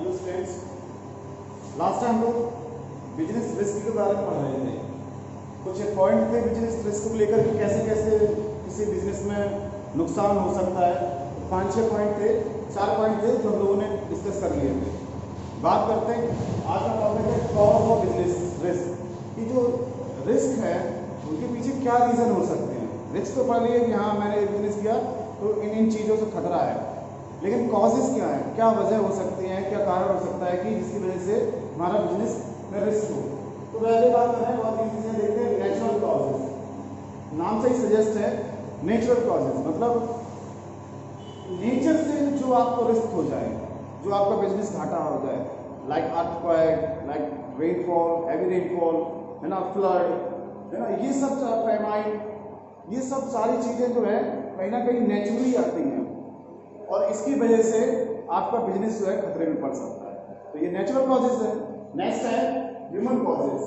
Hello students, last time हम लोग business risk के बारे में पढ़ रहे थे। कुछ एक पॉइंट थे बिजनेस रिस्क को लेकर कि कैसे कैसे किसी बिजनेस में नुकसान हो सकता है। 5-6 पॉइंट थे, 4 पॉइंट थे जो हम लोगों ने डिस्कस कर लिए थे। बात करते हैं, आज का टॉपिक है कॉज ऑफ बिजनेस रिस्क। कि जो रिस्क है उनके पीछे क्या रीज़न हो सकते हैं। रिस्क तो पढ़ लिए कि हाँ मैंने बिजनेस किया तो इन चीज़ों से खतरा है, लेकिन कॉजेज क्या है, क्या वजह हो सकती है, क्या कारण हो सकता है कि जिसकी वजह से हमारा बिजनेस में रिस्क हो। तो पहले बात करें, बहुत ईजी से देखते हैं नेचुरल कॉजेज। नाम से ही सजेस्ट है नेचुरल कॉजेज, मतलब नेचर से जो आपको रिस्क हो जाए, जो आपका बिजनेस घाटा हो जाए, like earthquake, like rainfall, heavy rainfall, है ना, फ्लड, है ना, ये सब फेमाइन, ये सब सारी चीज़ें जो है कहीं ना कहीं नेचुरली आती हैं और इसकी वजह से आपका बिजनेस जो है खतरे में पड़ सकता है। तो ये नेचुरल कॉजेज है। नेक्स्ट है ह्यूमन कॉजेज।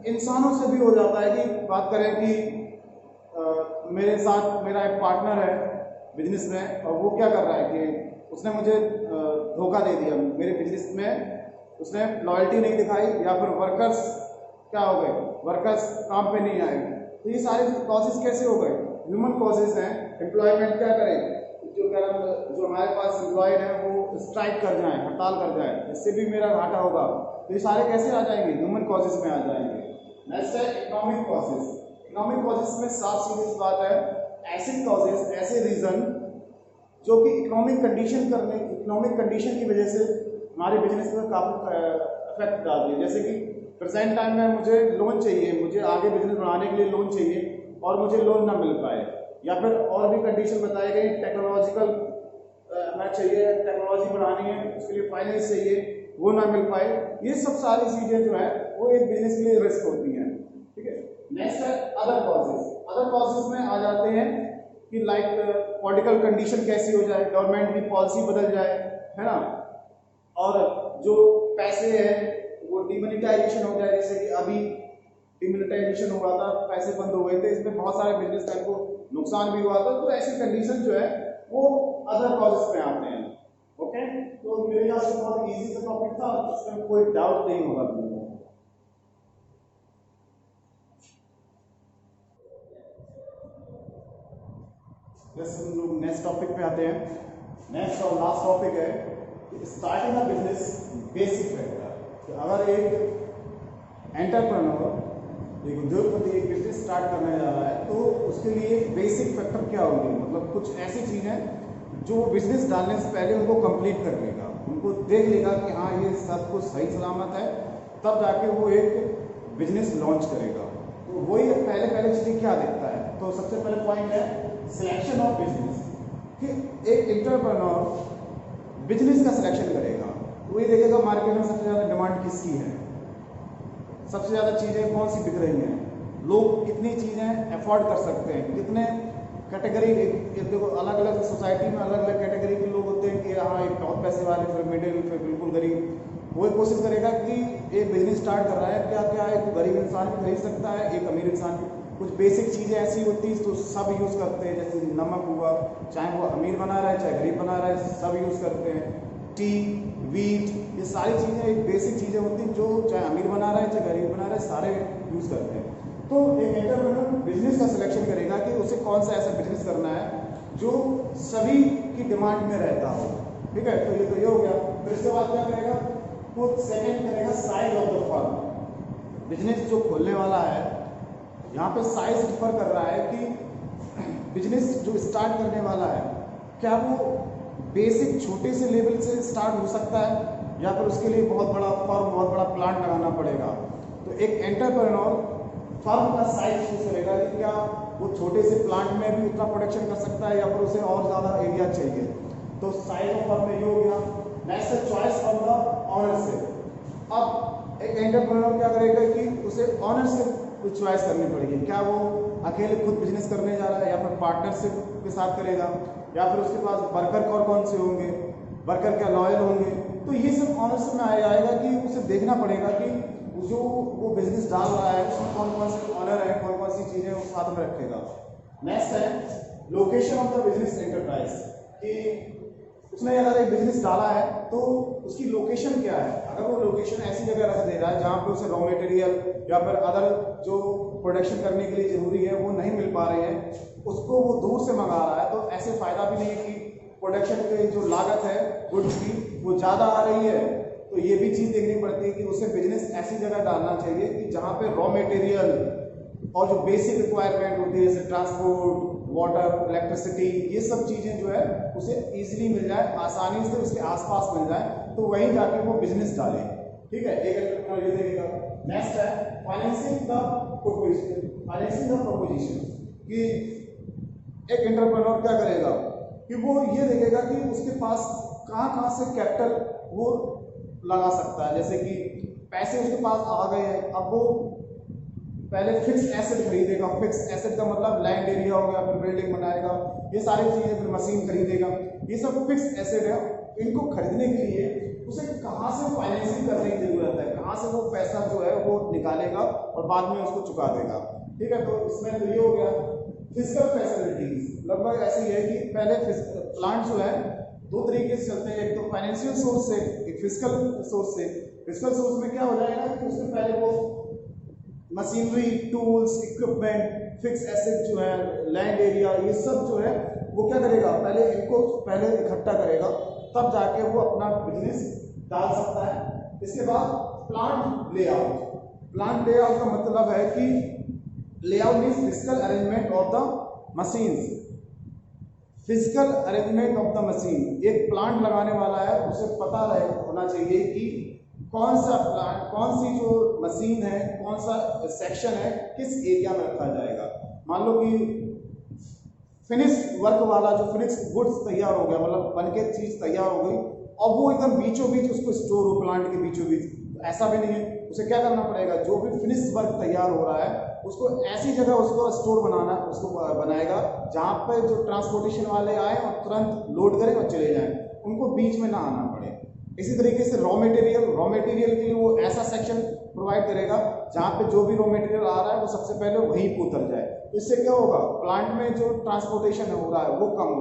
इंसानों से भी हो जाता है कि बात करें कि मेरे साथ मेरा एक पार्टनर है बिजनेस में और वो क्या कर रहा है कि उसने मुझे धोखा दे दिया मेरे बिजनेस में, उसने लॉयल्टी नहीं दिखाई या फिर वर्कर्स क्या हो गए, वर्कर्स काम पे नहीं आए। तो ये सारे कॉजेज कैसे हो गए, ह्यूमन कॉजेज हैं। एम्प्लॉयमेंट क्या करें, जो हमारे पास एम्प्लॉयड है वो स्ट्राइक कर जाए, हड़ताल कर जाए, इससे भी मेरा घाटा होगा। तो ये सारे कैसे आ जाएंगे, ह्यूमन कॉजेज में आ जाएंगे। नेक्स्ट है इकोनॉमिक कॉजेज। इकोनॉमिक कॉजेज में साफ सीधी सी बात है, ऐसे कॉजेज, ऐसे रीजन जो कि इकोनॉमिक कंडीशन की वजह से हमारे बिजनेस में काफ़ी इफेक्ट डालती है। जैसे कि प्रेजेंट टाइम में मुझे लोन चाहिए, मुझे आगे बिजनेस बढ़ाने के लिए लोन चाहिए और मुझे लोन ना मिल पाए, या फिर और भी कंडीशन बताई गई, टेक्नोलॉजिकल हमें चाहिए, टेक्नोलॉजी बढ़ानी है, उसके लिए फाइनेंस चाहिए, वो ना मिल पाए। ये सब सारी चीज़ें जो है वो एक बिजनेस के लिए रिस्क होती हैं। ठीक है। नेक्स्ट है अदर कॉजेज। अदर कॉजेज में आ जाते हैं कि लाइक पॉलिटिकल कंडीशन कैसी हो जाए, गवर्नमेंट की पॉलिसी बदल जाए, है ना, और जो पैसे हैं वो डिमोनेटाइजेशन हो जाए। जैसे कि अभी डिमोनेटाइजेशन हुआ था, पैसे बंद हो गए थे, इसमें बहुत सारे बिजनेसमैन को नुकसान भी हुआ था। तो ऐसी कंडीशन जो है वो अदर कॉजेज में आते हैं। ओके, तो मेरे ख्याल से बहुत इजी सा टॉपिक था, इसमें कोई डाउट नहीं होगा तुमको। जैसे हम लोग नेक्स्ट टॉपिक पे आते हैं। नेक्स्ट और लास्ट टॉपिक है starting a business basic factor. अगर एक एंटरप्रेन्योर, एक उद्योगपति एक बिजनेस स्टार्ट करने जा रहा है तो उसके लिए बेसिक फैक्टर क्या होंगे, मतलब कुछ ऐसी चीज़ें जो बिजनेस डालने से पहले उनको कंप्लीट कर लेगा, उनको देख लेगा कि हाँ ये सब कुछ सही सलामत है, तब जाके वो एक बिजनेस लॉन्च करेगा। तो वही पहले पहले चीज़ें क्या देखता है, तो सबसे पहले पॉइंट है सिलेक्शन ऑफ बिजनेस। कि एक एंटरप्रेन्योर बिजनेस का सिलेक्शन करेगा, वो ये देखेगा मार्केट में सबसे ज़्यादा डिमांड किसकी है, सबसे ज़्यादा चीज़ें कौन सी बिक रही हैं, लोग कितनी चीज़ें अफोर्ड कर सकते हैं, कितने कैटेगरी, देखो अलग अलग सोसाइटी में अलग अलग कैटेगरी के लोग होते हैं कि हाँ एक बहुत पैसे वाले, फिर मिडिल, फिर बिल्कुल गरीब। वो कोशिश करेगा कि एक बिजनेस स्टार्ट कर रहा है, क्या क्या एक गरीब इंसान भी खरीद सकता है, एक अमीर इंसान भी। कुछ बेसिक चीज़ें ऐसी होती हैं तो सब यूज़ करते हैं, जैसे नमक हुआ, चाहे वो अमीर बना रहा है चाहे गरीब बना रहा है, सब यूज़ करते हैं। टी, वीट, ये सारी चीज़ें एक बेसिक चीज़ें होती हैं जो चाहे अमीर बना रहा है चाहे गरीब बना रहा है, सारे यूज़ करते हैं। तो एक एंटरप्रेन्योर बिजनेस का सिलेक्शन करेगा कि उसे कौन सा ऐसा बिजनेस करना है जो सभी की डिमांड में रहता हो। ठीक है, तो ये हो गया। फिर इसके बाद क्या करेगा, वो सेकंड करेगा size of the firm. Business जो खोलने वाला है यहाँ पे साइज डिफर कर रहा है कि बिजनेस जो स्टार्ट करने वाला है क्या वो बेसिक छोटे से लेवल से स्टार्ट हो सकता है या फिर उसके लिए बहुत बड़ा फर्म, बहुत बड़ा प्लांट लगाना पड़ेगा। तो एक एंटरप्रेन्योर फर्म का साइज चूज करेगा कि क्या वो छोटे से प्लांट में भी उतना प्रोडक्शन कर सकता है या फिर उसे और ज़्यादा एरिया चाहिए। तो साइज ऑफ फर्म में ये हो गया। नेक्स्ट है चॉइस ऑफ द ऑनरशिप। अब एक एंटरप्रेन्योर क्या करेगा कि उसे ऑनरशिप को चॉइस करनी पड़ेगी, क्या वो अकेले खुद बिजनेस करने जा रहा है या फिर पार्टनरशिप के साथ करेगा, या फिर उसके पास वर्कर कौन कौन से होंगे, वर्कर क्या लॉयल होंगे। तो ये सब ऑनरशिप में आ जाएगा कि उसे देखना पड़ेगा कि जो वो बिजनेस डाल रहा है उसमें कौन कौन से ऑनर है, कौन कौन सी चीज़ें वो साथ में रखेगा। नेक्स्ट है location of the business enterprise, कि उसने अगर एक बिजनेस डाला है तो उसकी लोकेशन क्या है। अगर वो लोकेशन ऐसी जगह रख दे रहा है जहाँ पे उसे रॉ मटेरियल या फिर अदर जो प्रोडक्शन करने के लिए ज़रूरी है वो नहीं मिल पा रहे हैं, उसको वो दूर से मंगा रहा है, तो ऐसे फ़ायदा भी नहीं है कि प्रोडक्शन की जो लागत है गुड्स की वो ज़्यादा आ रही है। तो ये भी चीज़ देखनी पड़ती है कि उसे बिजनेस ऐसी जगह डालना चाहिए कि जहाँ पे रॉ मटेरियल और जो बेसिक रिक्वायरमेंट होती है जैसे ट्रांसपोर्ट, वाटर, इलेक्ट्रिसिटी, ये सब चीज़ें जो है उसे इजीली मिल जाए, आसानी से उसके आसपास मिल जाए, तो वहीं जाके वो बिजनेस डाले। ठीक है, एक एंटरप्रेन्योर ये देखेगा। नेक्स्ट है financing the proposition. Financing the proposition कि एक एंटरप्रेन्योर क्या करेगा कि वो ये देखेगा कि उसके पास कहाँ से कैपिटल वो लगा सकता है। जैसे कि पैसे उसके पास आ गए हैं, अब वो पहले फिक्स एसेट खरीदेगा। फिक्स एसेट का मतलब लैंड एरिया हो गया, फिर बिल्डिंग बनाएगा, ये सारी चीज़ें, फिर मशीन खरीदेगा, ये सब फिक्स एसेट है। इनको खरीदने के लिए उसे कहाँ से फाइनेंसिंग करने की जरूरत है, कहाँ से वो पैसा जो है वो निकालेगा और बाद में उसको चुका देगा। ठीक है, तो इसमें तो ये हो गया फिजिकल फैसिलिटीज। लगभग ऐसे ही है कि पहले प्लांट जो है दो तरीके से चलते हैं, एक तो फाइनेंशियल सोर्स से, एक फिजिकल सोर्स से। फिजिकल सोर्स में क्या हो जाएगा कि उससे पहले वो machinery, tools, equipment, fix asset जो है, लैंड एरिया, ये सब जो है वो क्या करेगा, पहले इनको पहले इकट्ठा करेगा, तब जाके वो अपना बिजनेस डाल सकता है। इसके बाद प्लांट लेआउट। प्लांट लेआउट का मतलब है कि layout means physical arrangement of the machines. Physical arrangement of the machine. एक प्लांट लगाने वाला है उसे पता होना चाहिए कि कौन सा प्लांट, कौन सी जो मशीन है, कौन सा सेक्शन है, किस एरिया में रखा जाएगा। मान लो कि फिनिश वर्क वाला जो फिनिश गुड्स तैयार हो गया, मतलब बनके चीज़ तैयार हो गई और वो एकदम बीचों बीच उसको स्टोर हो, प्लांट के बीचों बीच, तो ऐसा भी नहीं है। उसे क्या करना पड़ेगा, जो भी फिनिश वर्क तैयार हो रहा है उसको ऐसी जगह उसको स्टोर बनाना, उसको बनाएगा जहाँ पे जो ट्रांसपोर्टेशन वाले आए और तुरंत लोड करें और चले जाएं, उनको बीच में ना आना पड़े। इसी तरीके से रॉ मटेरियल के लिए वो ऐसा सेक्शन प्रोवाइड करेगा जहाँ पे जो भी रॉ मटेरियल आ रहा है वो सबसे पहले वहीं पे उतर जाए। तो इससे क्या होगा, प्लांट में जो ट्रांसपोर्टेशन हो रहा है वो कम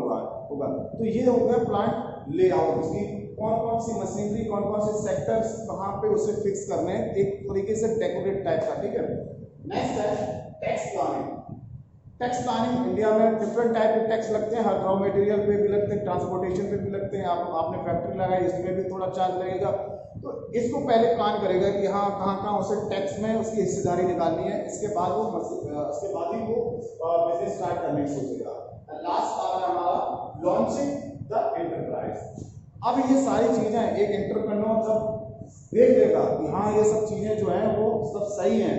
होगा। तो ये हो गया प्लांट लेआउट, उसकी कौन कौन सी मशीनरी, कौन कौन से सेक्टर्स कहाँ पे उसे फिक्स करने, एक तरीके से डेकोरेट टाइप का। ठीक है, नेक्स्ट है tax planning. Tax planning, India में डिफरेंट टाइप के टैक्स लगते हैं, हर रॉ मटेरियल पे भी लगते हैं, ट्रांसपोर्टेशन पे भी लगते हैं। आपने फैक्ट्री लगाई, इसमें भी थोड़ा चार्ज लगेगा। तो इसको पहले प्लान करेगा कि हाँ कहाँ उसे टैक्स में उसकी हिस्सेदारी निकालनी है, इसके बाद ही वो बिजनेस स्टार्ट करने की सोचेगा। लास्ट आ रहा है हमारा लॉन्चिंग द एंटरप्राइज। अब ये सारी चीजें एक एंटरप्रेन्योर जब देख लेगा कि हाँ ये सब चीजें जो हैं वो सब सही हैं,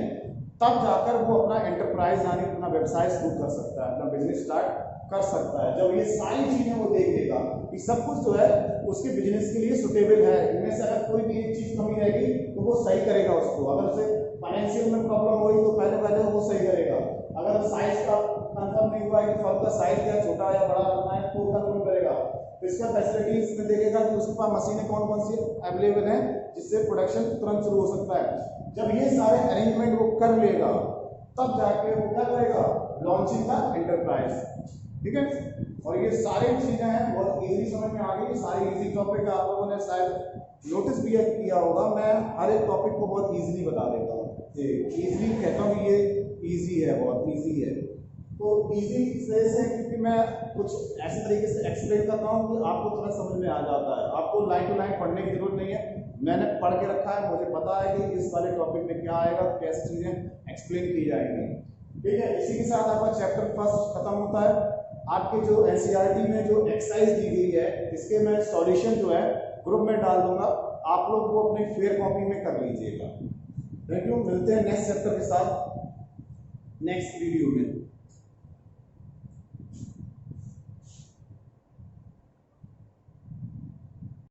तब जाकर वो अपना एंटरप्राइज यानी अपना व्यवसाय शुरू कर सकता है, अपना बिजनेस स्टार्ट कर सकता है। जब ये सारी चीजें वो देख लेगा कि सब कुछ जो है उसके बिजनेस के लिए सुटेबल है, इनमें से अगर कोई भी एक चीज कमी रहेगी तो वो सही करेगा उसको। अगर उसे फाइनेंशियल में प्रॉब्लम हुई तो पहले वो सही करेगा। अगर साइज का कंफर्म नहीं हुआ है कि फल का साइज क्या छोटा या बड़ा रखना है तो कंफर्म करेगा। फिजिकल फैसिलिटीज में देखेगा कि उसके पास मशीनें कौन कौन सी अवेलेबल हैं जिससे प्रोडक्शन तुरंत शुरू हो सकता है। जब ये सारे अरेंजमेंट वो कर लेगा तब जाके वो क्या करेगा, लॉन्चिंग द एंटरप्राइज। ठीक है, और ये सारी चीजें हैं बहुत इजीली समझ में आ गई। सारी इजी टॉपिक आप लोगों ने शायद नोटिस भी किया होगा। मैं हर एक टॉपिक को बहुत इजीली बता देता हूँ, इजीली कहता हूँ ये इजी है, बहुत इजी है। तो इजी इसलिए से क्योंकि मैं कुछ ऐसे तरीके से एक्सप्लेन करता हूँ कि आपको तुरंत समझ में आ जाता है, आपको लाइन टू लाइन पढ़ने की जरूरत नहीं है। मैंने पढ़ के रखा है, मुझे पता है कि इस वाले टॉपिक में क्या आएगा, कैसी चीजें एक्सप्लेन की जाएंगी। ठीक है, इसी के साथ आपका चैप्टर फर्स्ट खत्म होता है। आपके जो एनसीईआरटी में जो एक्सरसाइज दी गई है इसके मैं सॉल्यूशन जो है ग्रुप में डाल दूंगा, आप लोग वो अपनी फेयर कॉपी में कर लीजिएगा। थैंक यू, मिलते हैं नेक्स्ट चैप्टर के साथ नेक्स्ट वीडियो में।